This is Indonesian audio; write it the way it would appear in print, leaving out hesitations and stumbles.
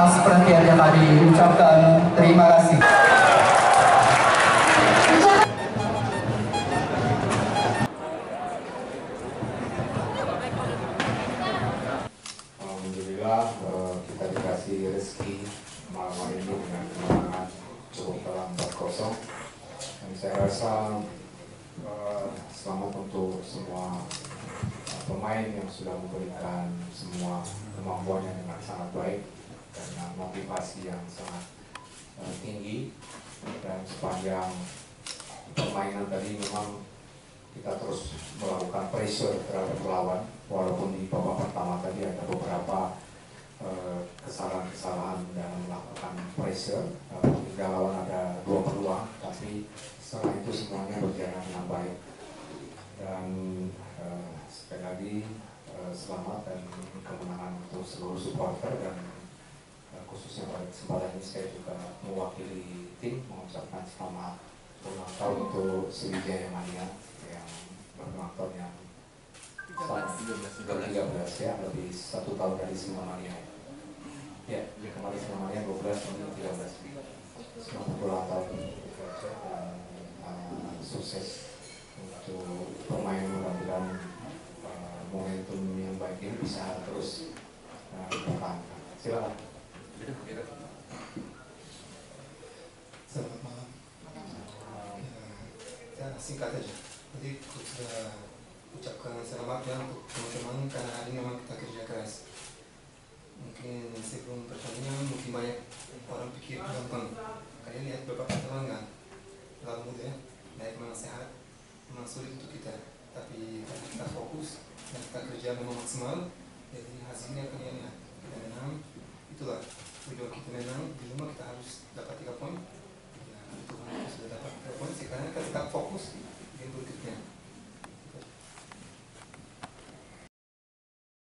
atas perhatian yang kami ucapkan. Terima kasih. Alhamdulillah kita dikasih rezeki malam hari ini dengan kemenangan cukup dalam 4-0. Dan saya rasa selamat untuk semua pemain yang sudah memberikan semua kemampuannya dengan sangat baik dan dengan motivasi yang sangat tinggi. Dan sepanjang permainan tadi memang kita terus melakukan pressure terhadap lawan, walaupun di babak pertama tadi ada beberapa kesalahan-kesalahan dalam melakukan pressure, hingga lawan ada 2 peluang, tapi setelah itu semuanya berjalan dengan baik. Dan sekali lagi selamat dan kemenangan untuk seluruh supporter, dan khususnya pada kesempatan ini saya juga mewakili tim mengucapkan selamat ulang tahun untuk Sriwijaya Mania yang berulang tahun yang 13 ya, lebih 1 tahun dari Singamania. Ya, kemarin Singamania 12, ini 13. Selamat ulang tahun dan sukses untuk pemain, mudah-mudahan momentum yang baik ini bisa terus dipertahankan. Silakan. Selamat malam. Ya, singkat aja. Jadi kita ucapkan selamat ya untuk teman-teman, karena hari ini memang kita kerja keras. Mungkin sebelum pertandingan mungkin banyak orang pikir gampang. Kalian lihat beberapa teman kan, terlalu mudah ya, naik memang sehat, memang sulit untuk kita. Tapi karena kita fokus dan kita kerja memang maksimal, jadi hasilnya kalian lihat. Kita menang, itulah tujuan kita menang. Di rumah kita harus dapat